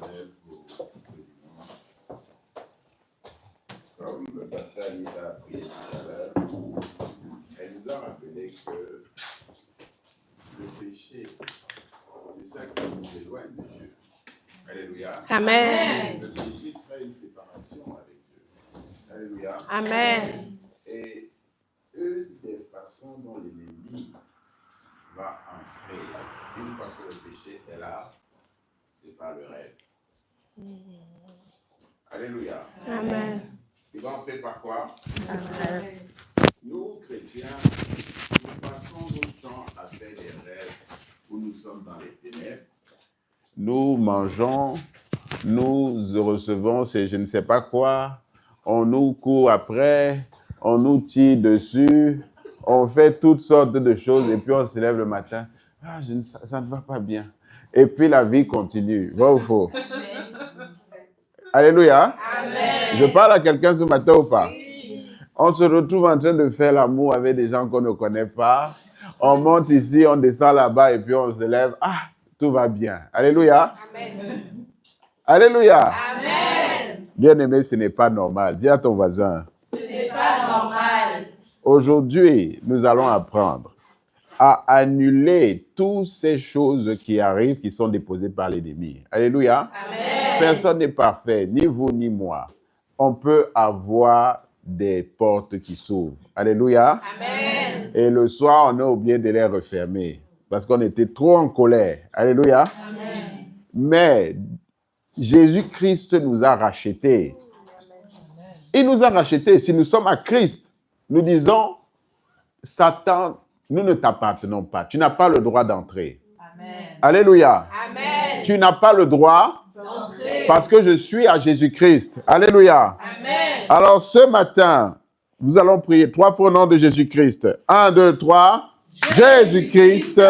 Frère pour ce dimanche. Comme le pasteur Anita a prié tout à l'heure, elle nous a rappelé que le péché, c'est ça qui nous éloigne de Dieu. Alléluia. Amen. Le péché crée une séparation avec Dieu. Alléluia. Amen. Et une des façons dont l'ennemi va entrer, une fois que le péché est là, c'est par le rêve. Alléluia. Amen. Il va entrer par quoi? Amen. Nous, chrétiens, nous passons notre temps à faire des rêves où nous sommes dans les ténèbres. Nous mangeons, nous recevons ces je ne sais pas quoi, on nous court après, on nous tire dessus, on fait toutes sortes de choses et puis on se lève le matin. Ah, ça ne va pas bien. Et puis la vie continue. Vrai ou faux? Alléluia. Amen. Je parle à quelqu'un ce matin ou pas? On se retrouve en train de faire l'amour avec des gens qu'on ne connaît pas. On monte ici, on descend là-bas et puis on se lève. Ah, tout va bien. Alléluia. Amen. Alléluia. Amen. Bien-aimé, ce n'est pas normal. Dis à ton voisin. Ce n'est pas normal. Aujourd'hui, nous allons apprendre à annuler toutes ces choses qui arrivent, qui sont déposées par l'ennemi. Alléluia. Amen. Personne n'est parfait, ni vous ni moi. On peut avoir des portes qui s'ouvrent. Alléluia. Amen. Et le soir, on a oublié de les refermer parce qu'on était trop en colère. Alléluia. Amen. Mais Jésus-Christ nous a rachetés. Il nous a rachetés. Si nous sommes à Christ, nous disons, Satan, nous ne t'appartenons pas. Tu n'as pas le droit d'entrer. Amen. Alléluia. Amen. Tu n'as pas le droit d'entrer parce que je suis à Jésus-Christ. Alléluia. Amen. Alors ce matin, nous allons prier 3 fois au nom de Jésus-Christ. 1, 2, 3. Jésus-Christ,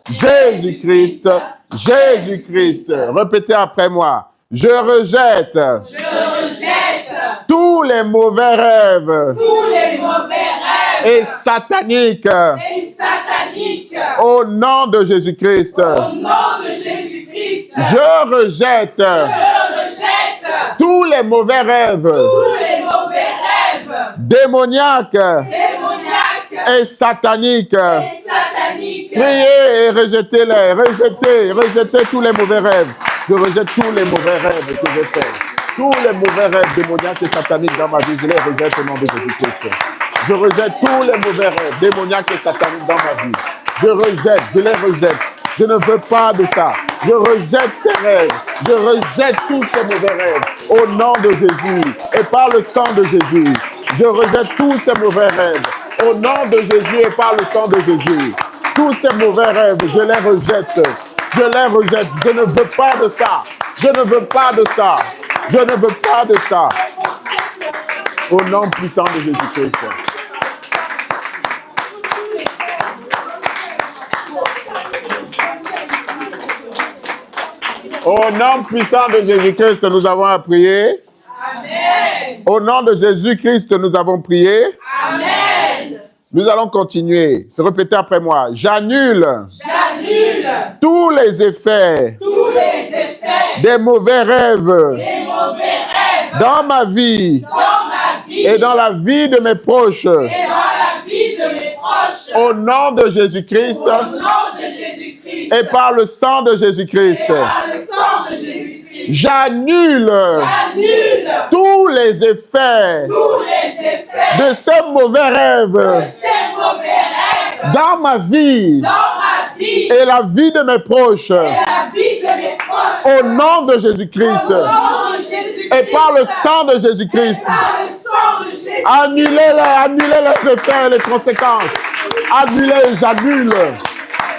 Jésus-Christ, Jésus-Christ. Répétez après moi. Je rejette tous les mauvais rêves, et sataniques, au nom de Jésus-Christ. Je rejette tous les mauvais rêves, démoniaques et sataniques. Priez et rejetez-les. Rejetez tous les mauvais rêves. Je rejette tous les mauvais rêves que je fais. Tous les mauvais rêves démoniaques et sataniques dans ma vie, je les rejette au nom de Jésus-Christ. Je rejette tous les mauvais rêves démoniaques et sataniques dans ma vie. Je les rejette. Je ne veux pas de ça. Je rejette ces rêves. Je rejette tous ces mauvais rêves au nom de Jésus et par le sang de Jésus. Je rejette tous ces mauvais rêves au nom de Jésus et par le sang de Jésus. Tous ces mauvais rêves, je les rejette. Je les rejette. Je ne veux pas de ça. Je ne veux pas de ça. Je ne veux pas de ça. Au nom puissant de Jésus-Christ. Au nom puissant de Jésus-Christ, nous avons à prier. Amen. Au nom de Jésus-Christ, nous avons prié. Amen. Nous allons continuer. Se répéter après moi. J'annule tous les effets des mauvais rêves dans ma vie et dans la vie de mes proches. Au nom de Jésus-Christ et par le sang de Jésus-Christ. J'annule tous les effets de ces mauvais rêves dans ma vie et la vie de mes proches. Au nom de Jésus-Christ et par le sang de Jésus-Christ. Annulez les effets et les conséquences.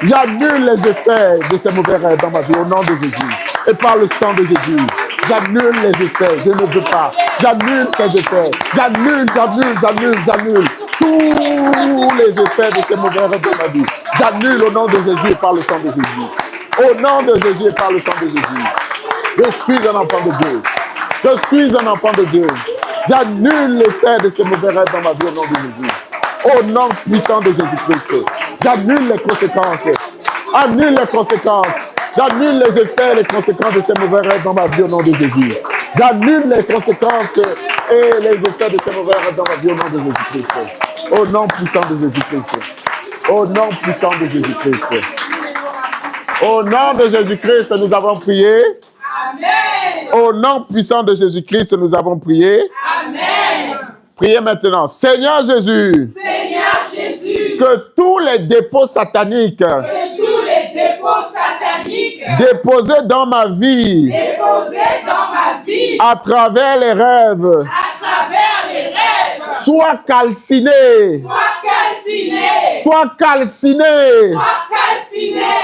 J'annule les effets de ces mauvais rêves dans ma vie au nom de Jésus. Et par le sang de Jésus, j'annule les effets, je ne veux pas. J'annule ces effets. J'annule tous les effets de ces mauvais rêves dans ma vie. J'annule au nom de Jésus et par le sang de Jésus. Au nom de Jésus et par le sang de Jésus. Je suis un enfant de Dieu. Je suis un enfant de Dieu. J'annule l'effet de ces mauvais rêves dans ma vie au nom de Jésus. Au nom puissant de Jésus-Christ. J'annule les conséquences. Annule les conséquences. J'annule les effets et les conséquences de ces mauvais rêves dans ma vie au nom de Jésus. J'annule les conséquences et les effets de ces mauvais rêves dans ma vie au nom de Jésus-Christ. Au nom puissant de Jésus-Christ. Au nom puissant de Jésus-Christ. Au nom de Jésus-Christ, nous avons prié. Amen. Au nom puissant de Jésus-Christ, nous avons prié. Amen. Priez maintenant. Seigneur Jésus. Seigneur Jésus. Que tous les dépôts sataniques. Déposés dans ma vie. À travers les rêves. Soient calcinés. Soient calcinés.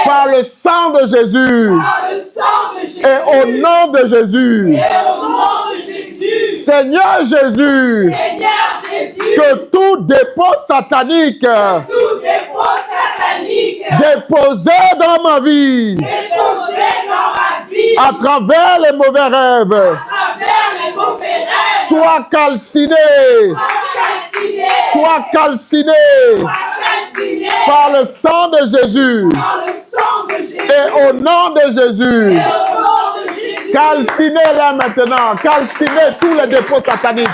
Par le sang de Jésus. Et au nom de Jésus. Seigneur Jésus. Que tout dépôt satanique. Déposé dans ma vie. À travers les mauvais rêves. Soit calciné. Soit calciné. Par le sang de Jésus. Et au nom de Jésus. Calcinez-les maintenant. Calcinez tous les dépôts sataniques.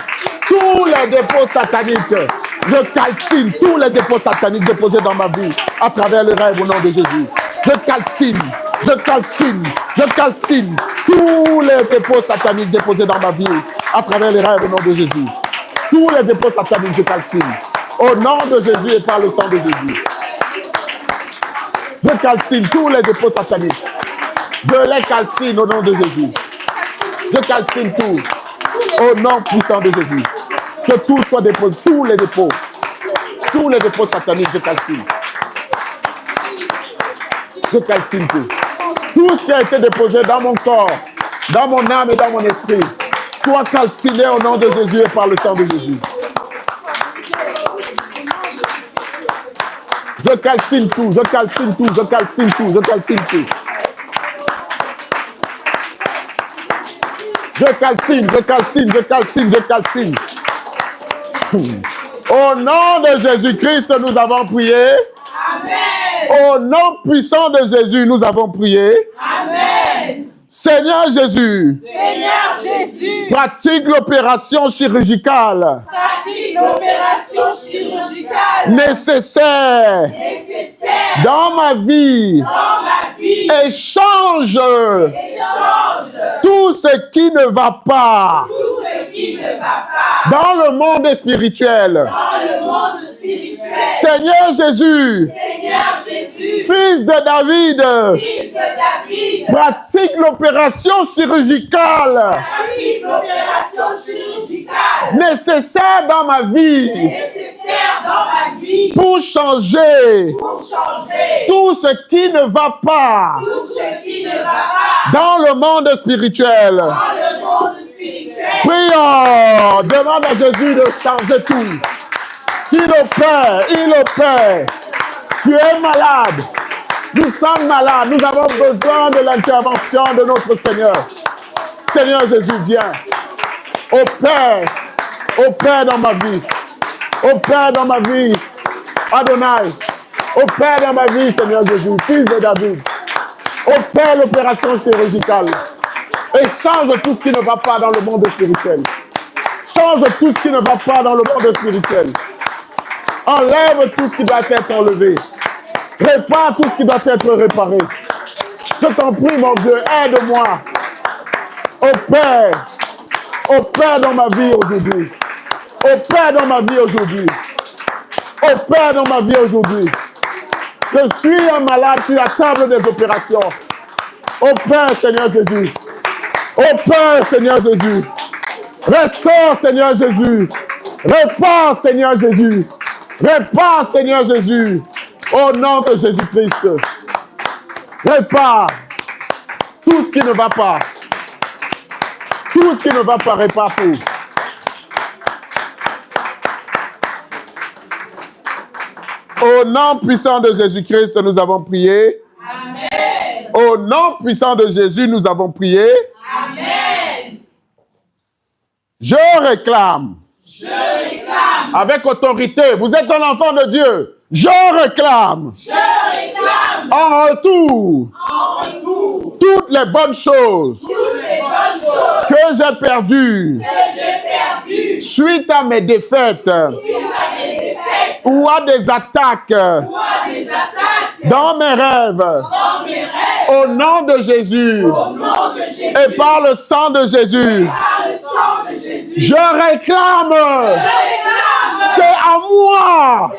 Tous les dépôts sataniques. Je calcine tous les dépôts sataniques déposés dans ma vie à travers les rêves au nom de Jésus. Je calcine tous les dépôts sataniques déposés dans ma vie à travers les rêves au nom de Jésus. Tous les dépôts sataniques, je calcine. Au nom de Jésus et par le sang de Jésus. Je calcine tous les dépôts sataniques. Je les calcine au nom de Jésus. Je calcine tout. Au nom puissant de Jésus. Que tout soit déposé, tous les dépôts sataniques, je calcine. Je calcine tout. Tout ce qui a été déposé dans mon corps, dans mon âme et dans mon esprit, soit calciné au nom de Jésus et par le sang de Jésus. Je calcine tout, je calcine tout, je calcine tout, je calcine tout. Je calcine, je calcine, je calcine, je calcine. Au nom de Jésus-Christ, nous avons prié. Amen. Au nom puissant de Jésus, nous avons prié. Amen. Seigneur Jésus. Seigneur Jésus. Pratique l'opération chirurgicale. Pratique l'opération chirurgicale. Nécessaire. Dans ma vie. Et change. Tout ce qui ne va pas. Dans le monde spirituel. Seigneur Jésus. Fils de David. Pratique l'opération chirurgicale. Nécessaire dans ma vie. Pour changer. Tout ce qui ne va pas. Dans le monde spirituel. Prions. Demande à Jésus de changer tout. Il opère. Tu es malade. Nous sommes malades. Nous avons besoin de l'intervention de notre Seigneur. Seigneur Jésus, viens. Opère dans ma vie. Opère dans ma vie. Adonai. Opère dans ma vie, Seigneur Jésus, fils de David. Opère l'opération chirurgicale. Et change tout ce qui ne va pas dans le monde spirituel. Change tout ce qui ne va pas dans le monde spirituel. Enlève tout ce qui doit être enlevé. Répare tout ce qui doit être réparé. Je t'en prie, mon Dieu, aide-moi. Opère dans ma vie aujourd'hui. Opère dans ma vie aujourd'hui. Opère dans ma vie aujourd'hui. Je suis un malade sur la table des opérations. Opère, Seigneur Jésus. Opère, Seigneur Jésus. Restaure, Seigneur Jésus. Répare, Seigneur Jésus. Répare, Seigneur Jésus. Au nom de Jésus-Christ. Répare tout ce qui ne va pas. Tout ce qui ne va pas, répare tout. Au nom puissant de Jésus-Christ, nous avons prié. Amen. Au nom puissant de Jésus, nous avons prié. Amen. Je réclame. Avec autorité. Vous êtes un enfant de Dieu. Je réclame en retour toutes les bonnes choses que j'ai perdues suite à mes défaites ou à des attaques dans mes rêves. Au nom de Jésus et par le sang de Jésus, je réclame. C'est à moi.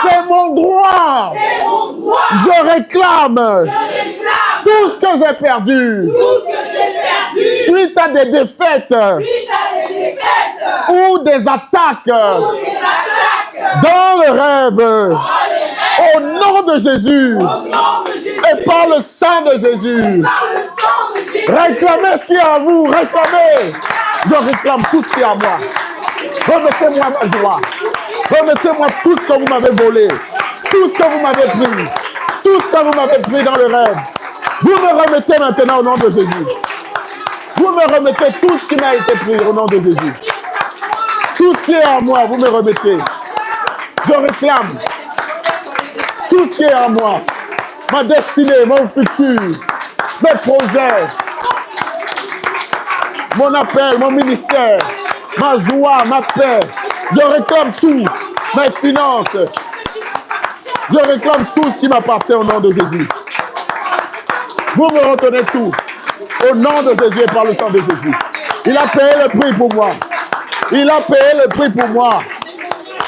C'est mon droit. Je réclame tout ce que j'ai perdu suite à des défaites ou des attaques dans le rêve. Au nom de Jésus et par le sang de Jésus, réclamez ce qui est à vous. Réclamez. Je réclame tout ce qui est à moi. Remettez-moi ma joie. Remettez-moi tout ce que vous m'avez volé. Tout ce que vous m'avez pris. Tout ce que vous m'avez pris dans le rêve. Vous me remettez maintenant au nom de Jésus. Vous me remettez tout ce qui m'a été pris au nom de Jésus. Tout ce qui est à moi, vous me remettez. Je réclame tout ce qui est à moi. Ma destinée, mon futur, mes projets, mon appel, mon ministère, ma joie, ma paix. Je réclame tout, mes finances. Je réclame tout ce qui m'appartient au nom de Jésus. Vous me retenez tout. Au nom de Jésus et par le sang de Jésus. Il a payé le prix pour moi. Il a payé le prix pour moi.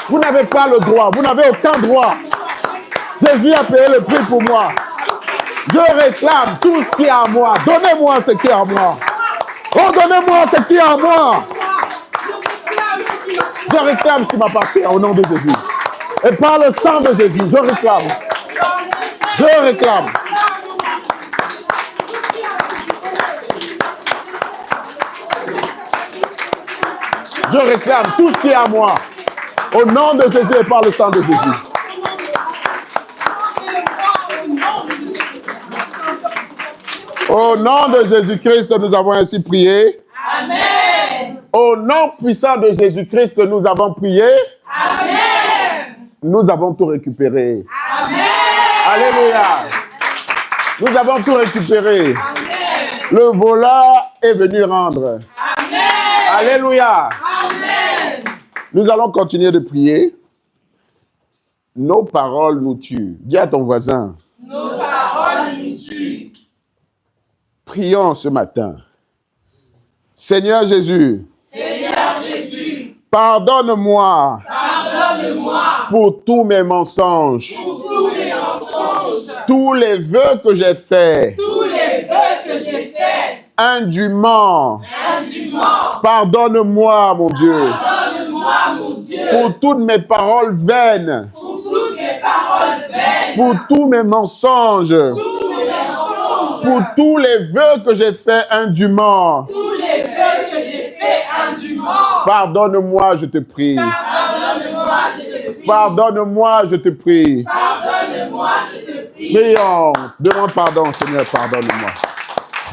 Vous n'avez pas le droit. Vous n'avez aucun droit. Jésus a payé le prix pour moi. Je réclame tout ce qui est à moi. Donnez-moi ce qui est à moi. Oh, donnez-moi ce qui est à moi. Je réclame ce qui m'appartient au nom de Jésus. Et par le sang de Jésus, je réclame. Je réclame. Je réclame tout ce qui est à moi. Au nom de Jésus et par le sang de Jésus. Au nom de Jésus-Christ, nous avons ainsi prié. Amen. Au nom puissant de Jésus-Christ, nous avons prié. Amen. Nous avons tout récupéré. Amen. Alléluia. Nous avons tout récupéré. Amen. Le voleur est venu rendre. Amen. Alléluia. Amen. Nous allons continuer de prier. Nos paroles nous tuent. Dis à ton voisin. Nos paroles nous tuent. Prions ce matin. Seigneur Jésus. Seigneur Jésus. Pardonne-moi. Pardonne-moi. Pour tous mes mensonges. Pour tous mes mensonges. Tous les vœux que j'ai faits. Tous les vœux que j'ai faits. Indûment. Indûment. Pardonne-moi, mon Dieu. Pardonne-moi, mon Dieu. Pour toutes mes paroles vaines. Pour toutes mes paroles vaines. Pour tous mes mensonges. Pour tous les vœux que j'ai faits indûment. Tous les vœux que j'ai faits indûment. Pardonne-moi, je te prie. Pardonne-moi, je te prie. Pardonne-moi, je te prie. Pardonne-moi, je te prie. Prions. Demande pardon, Seigneur, pardonne-moi.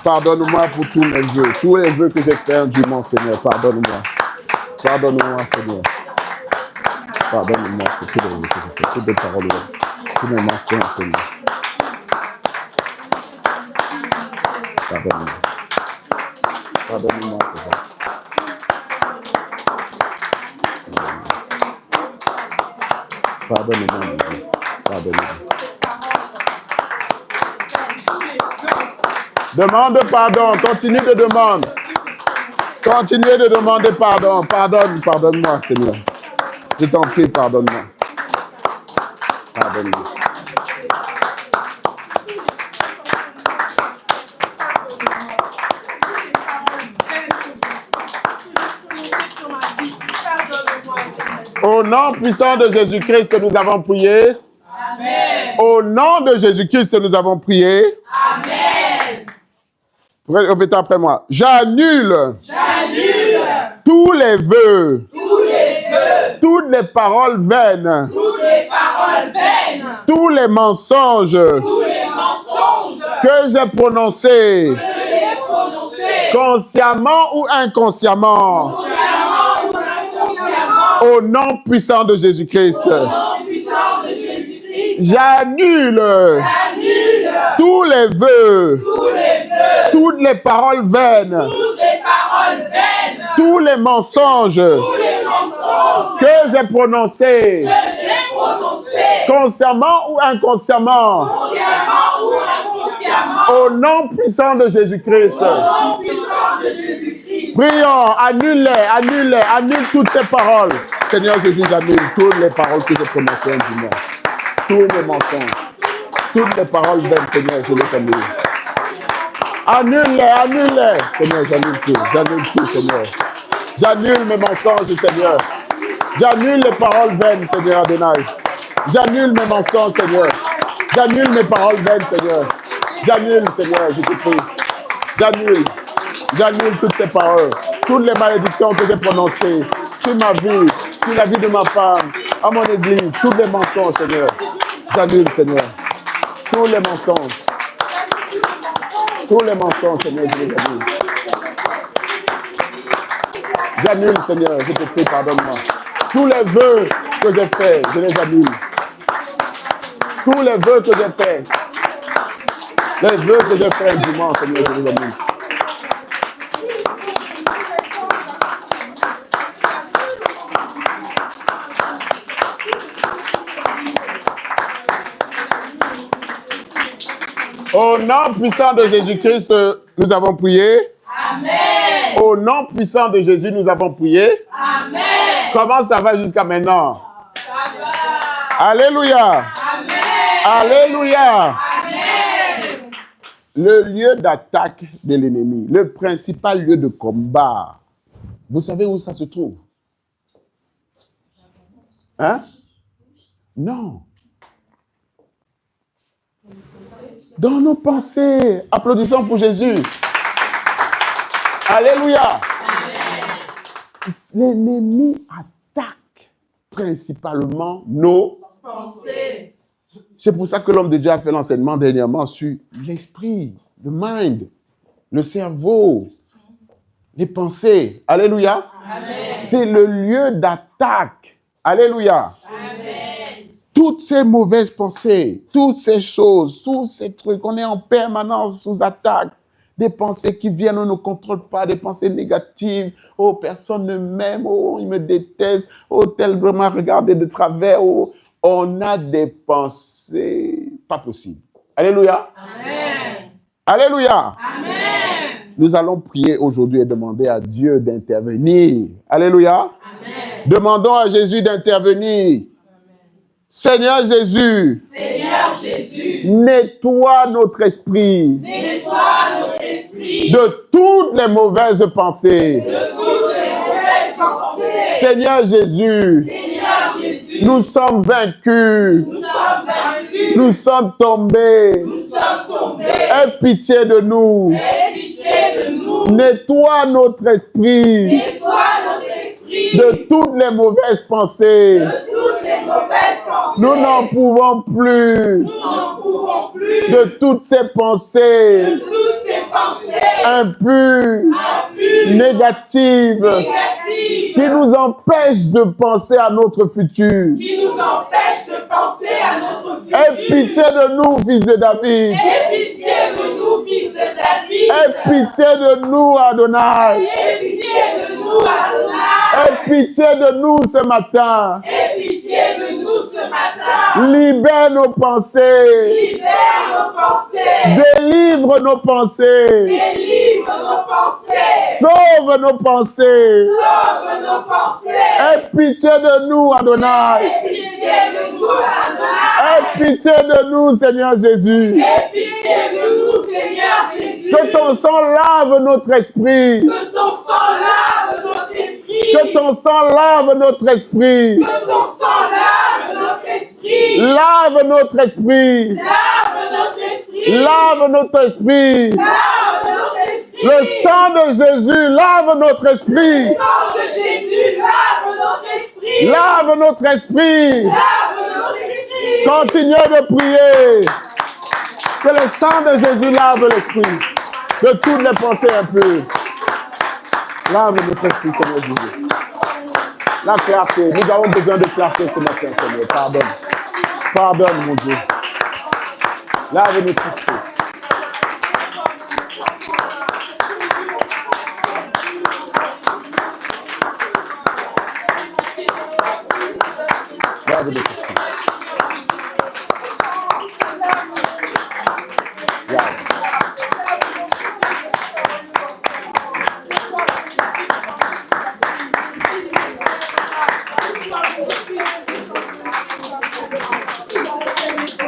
Pardonne-moi pour tous mes vœux. Tous les vœux que j'ai faits indûment, Seigneur, pardonne-moi. Pardonne-moi, Seigneur. Pardonne-moi pour tous les vœux que j'ai faits. Toutes les paroles, tous mes mensonges, Seigneur. Pardonne-moi. Pardonne-moi, Seigneur. Pardonne-moi, mon Dieu. Pardonne-moi. Demande pardon. Continue de demander. Continuez de demander pardon. Pardonne-moi, Seigneur. Je t'en prie, pardonne-moi. Pardonne-moi. Au nom puissant de Jésus-Christ, nous avons prié. Amen. Au nom de Jésus-Christ, nous avons prié. Amen. Répétez après moi. J'annule tous les vœux, toutes les paroles vaines, tous les mensonges que j'ai prononcés, consciemment ou inconsciemment. Au nom puissant de Jésus-Christ. J'annule tous les vœux, toutes les paroles vaines, tous les mensonges que j'ai prononcés, consciemment ou inconsciemment, au nom puissant de Jésus-Christ. Prions, annule toutes ces paroles. Seigneur Jésus, j'annule toutes les paroles que j'ai prononcées du monde. Tous les mensonges, toutes les paroles vaines, Seigneur, je les annule. Annule-les. Seigneur, j'annule tout, Seigneur. J'annule mes mensonges, Seigneur. J'annule les paroles vaines, Seigneur Adonai. J'annule mes mensonges, Seigneur. J'annule mes paroles vaines, Seigneur. J'annule, Seigneur, je te prie. J'annule toutes ces paroles, toutes les malédictions que j'ai prononcées sur ma vie, sur la vie de ma femme, à mon église, tous les mensonges, Seigneur. J'annule, Seigneur. Tous les mensonges. Tous les mensonges, Seigneur, je les annule. J'annule, Seigneur, je te prie, pardonne-moi. Tous les vœux que j'ai faits, je les annule. Tous les vœux que j'ai faits, les vœux que j'ai faits dimanche, Seigneur, je les annule. Au nom puissant de Jésus-Christ, nous avons prié. Amen. Au nom puissant de Jésus, nous avons prié. Amen. Comment ça va jusqu'à maintenant? Ça va. Alléluia. Amen. Alléluia. Amen. Le lieu d'attaque de l'ennemi, le principal lieu de combat, vous savez où ça se trouve? Hein? Non. Dans nos pensées. Applaudissons pour Jésus. Alléluia. L'ennemi attaque principalement nos pensées. C'est pour ça que l'homme de Dieu a fait l'enseignement dernièrement sur l'esprit, le mind, le cerveau, les pensées. Alléluia. Amen. C'est le lieu d'attaque. Alléluia. Amen. Toutes ces mauvaises pensées, toutes ces choses, tous ces trucs, on est en permanence sous attaque. Des pensées qui viennent, on ne contrôle pas, des pensées négatives. Oh, personne ne m'aime, oh, il me déteste, oh, tel m'a regardé de travers, oh. On a des pensées pas possibles. Alléluia. Amen. Alléluia. Amen. Nous allons prier aujourd'hui et demander à Dieu d'intervenir. Alléluia. Amen. Demandons à Jésus d'intervenir. Seigneur Jésus, nettoie notre esprit, de toutes les mauvaises pensées. Seigneur Jésus, nous sommes vaincus, nous sommes tombés. Aie pitié de nous, nettoie notre esprit, de toutes les mauvaises pensées. Nous n'en pouvons plus de toutes ces pensées impures, négatives, qui nous empêchent de penser à notre futur. Aie pitié de nous, fils de David. Aie pitié de nous, Adonai. Aie pitié de nous ce matin. Libère nos pensées. Délivre nos pensées. Sauve nos pensées. Aie pitié de nous, Adonai. Aie pitié de nous, Seigneur Jésus. Que ton sang lave notre esprit. Que ton sang lave notre esprit. Que ton sang lave notre esprit. Que ton sang lave notre esprit. Lave notre esprit. Lave notre esprit. Lave notre esprit. Lave notre esprit. Le sang de Jésus lave notre esprit. Le sang de Jésus lave notre esprit. Lave notre esprit. Lave notre esprit. Continuez de prier. Que le sang de Jésus lave l'esprit de toutes les pensées impures. Lave notre esprit, Seigneur Jésus. La clarté. Nous avons besoin de clarté ce matin, Seigneur. Pardonne. Pardonne, mon Dieu. Lave-nous tous. Lave-nous tous.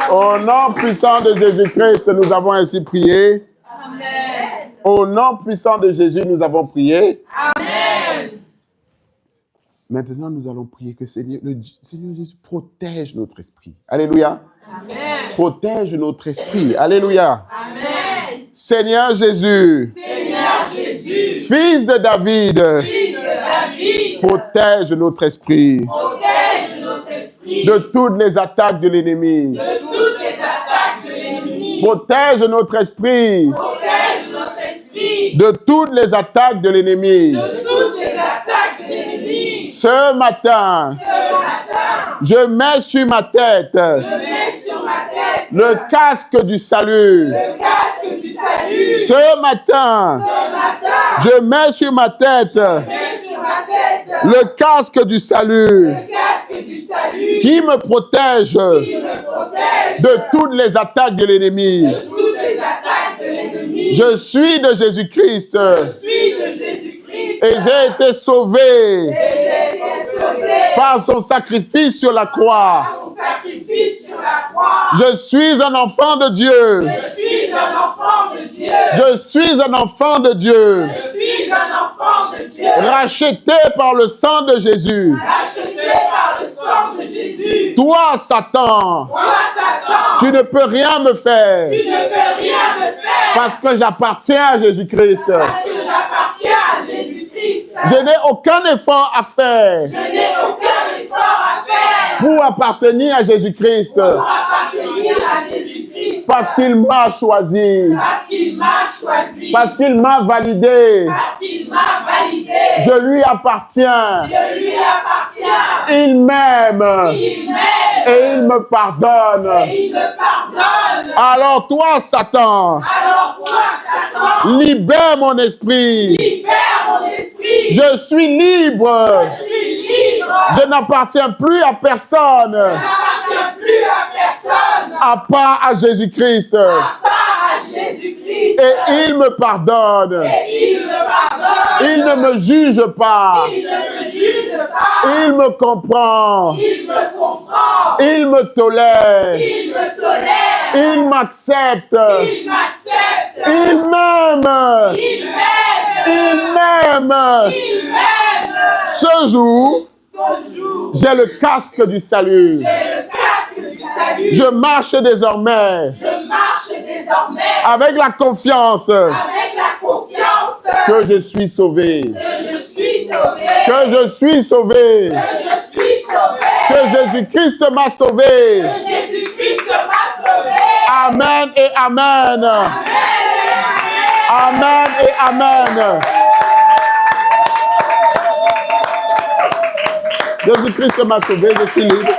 Au nom puissant de Jésus-Christ, nous avons ainsi prié. Amen. Au nom puissant de Jésus, nous avons prié. Amen. Maintenant, nous allons prier que Seigneur Jésus protège notre esprit. Alléluia. Amen. Protège notre esprit. Alléluia. Amen. Seigneur Jésus. Seigneur Jésus. Fils de David. Fils de David. Protège notre esprit. Protège notre esprit. De toutes les attaques de l'ennemi. De toutes les attaques de l'ennemi. Protège notre esprit. Protège notre esprit. De toutes les attaques de l'ennemi. De toutes les attaques de l'ennemi. Ce matin, je mets sur ma tête, le casque du salut. Le casque du salut. Ce matin, je mets sur ma tête, le casque du salut. Le casque du salut. Qui me protège, de toutes les attaques de l'ennemi. Je suis de Jésus-Christ. Et j'ai été sauvé par son sacrifice sur la croix. Je suis un enfant de Dieu. Je suis un enfant de Dieu. Racheté par le sang de Jésus. Toi, Satan, tu ne peux rien me faire. Parce que j'appartiens à Jésus-Christ. Je n'ai aucun effort à faire. Pour appartenir à Jésus-Christ. Parce qu'il m'a choisi. Parce qu'il m'a validé. Je lui appartiens. Il m'aime. Et il me pardonne. Alors toi, Satan, libère mon esprit. Je suis libre. Je n'appartiens plus à personne. À part à Jésus-Christ. Et il me pardonne. Il ne me juge pas. Il me comprend. Il me tolère. Il m'accepte. Il m'aime. Il m'aime. Ce jour, j'ai le casque du salut. Je marche désormais. Avec la confiance. Que je suis sauvé. Que je suis sauvé. Que Jésus-Christ m'a sauvé. Amen et amen. Amen et amen. Jésus-Christ m'a sauvé, je suis libre.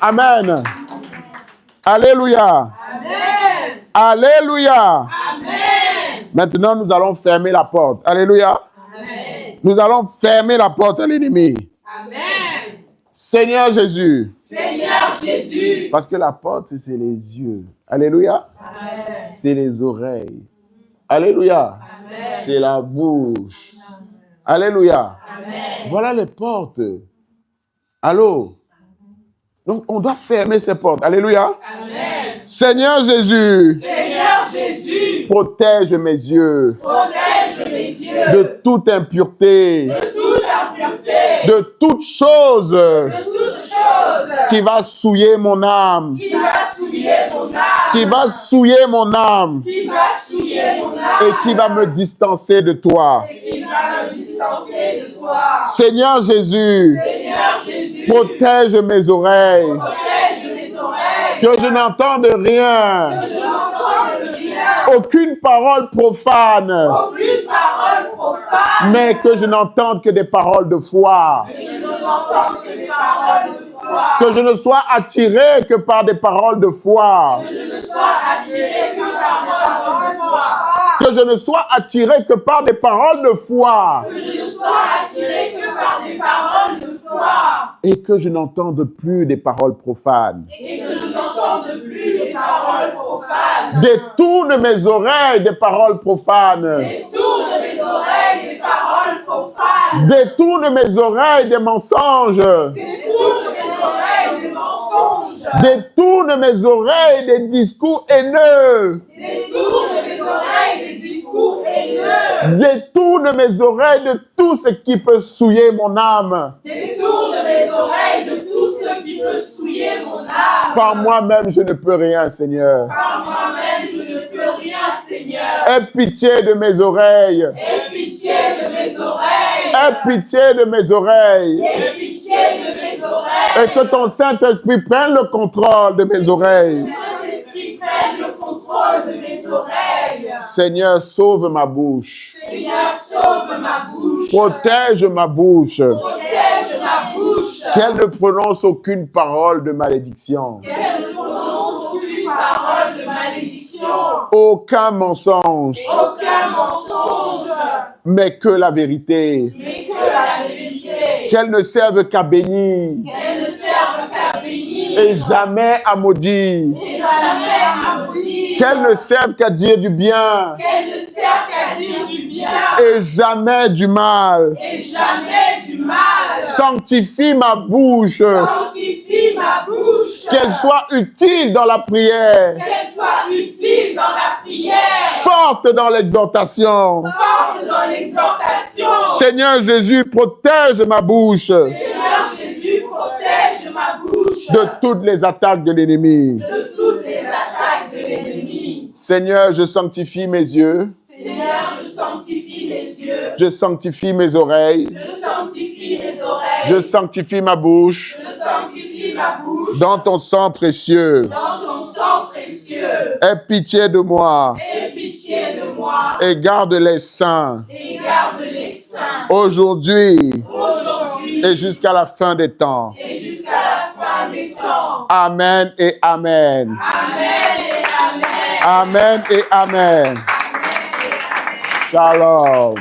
Amen. Alléluia. Amen. Alléluia. Amen. Maintenant, nous allons fermer la porte. Alléluia. Amen. Nous allons fermer la porte à l'ennemi. Amen. Seigneur Jésus. Seigneur Jésus. Parce que la porte, c'est les yeux. Alléluia. Amen. C'est les oreilles. Alléluia. Amen. C'est la bouche. Alléluia. Amen. Voilà les portes. Allô? Donc, on doit fermer ces portes. Alléluia. Amen. Seigneur Jésus. Seigneur Jésus. Protège mes yeux. Protège mes yeux. De toute impureté. De toute impureté. De toute chose. De toute chose. Qui va souiller mon âme. Qui va souiller mon âme. Qui va souiller mon âme. Qui va souiller mon âme. Et qui va me distancer de toi. Et qui va me distancer de toi. Seigneur Jésus. Seigneur Jésus. Protège mes oreilles. Protège mes oreilles. Que je n'entende rien. Que je n'entende rien. aucune parole profane. Aucune parole profane. Mais que je n'entende que des paroles de foi. Que je n'entende que des paroles de foi. Que je ne sois attiré que par des paroles de foi. Que je ne sois attiré que par des paroles de foi. Que je ne sois attiré que par des paroles de foi. Que je ne sois attiré que par des paroles de foi. Et que je n'entende plus des paroles profanes. Et que je n'entende plus des paroles profanes. Détourne mes oreilles des paroles profanes. Détourne mes oreilles des paroles profanes. Détourne mes oreilles des mensonges. Détourne mes oreilles des mensonges. Détourne mes oreilles des discours haineux. Détourne mes oreilles des discours haineux. Détourne mes oreilles de tout ce qui peut souiller mon âme. Détourne mes oreilles de tout ce qui peut souiller mon âme. Par moi-même, je ne peux rien, Seigneur. Par moi-même, je ne peux rien, Seigneur. Aie pitié de mes oreilles. Aie pitié de mes oreilles. Aie pitié de mes oreilles. Aie pitié de mes oreilles. Et que ton Saint-Esprit prenne le contrôle de mes oreilles. Saint-Esprit prenne le contrôle de mes oreilles. Seigneur, sauve ma bouche. Seigneur, sauve ma bouche. Protège ma bouche. Protège ma bouche. Qu'elle ne prononce aucune parole de malédiction. Qu'elle ne prononce aucune parole de malédiction. Aucun mensonge. Aucun mensonge. Mais que la vérité. Mais que la vérité. Qu'elle ne serve qu'à bénir. Qu'elle ne serve qu'à bénir. Et jamais à maudire. Et jamais à maudire. Qu'elle ne serve qu'à dire du bien. Qu'elle ne serve qu'à dire du bien. Et jamais du mal. Et jamais du mal. Sanctifie ma bouche. Sanctifie ma bouche. Qu'elle soit utile dans la prière. Qu'elle soit utile dans la prière. Forte dans l'exhortation. Forte dans l'exhortation. Seigneur Jésus, protège ma bouche Seigneur Jésus, protège ma bouche. de toutes les attaques de l'ennemi. De toutes les attaques de l'ennemi. Seigneur, je sanctifie mes yeux. Seigneur, je sanctifie mes yeux. Je sanctifie mes oreilles. Je sanctifie mes oreilles. Je sanctifie ma bouche Je sanctifie ma bouche. dans ton sang précieux. Dans ton sang précieux. Aie pitié de moi Aie pitié de moi. et garde-les saints Et garde-les saints. aujourd'hui Aujourd'hui. et jusqu'à la fin des temps. Et jusqu'à la fin des temps. Amen et Amen. Amen et Amen. Amen et Amen. Shalom.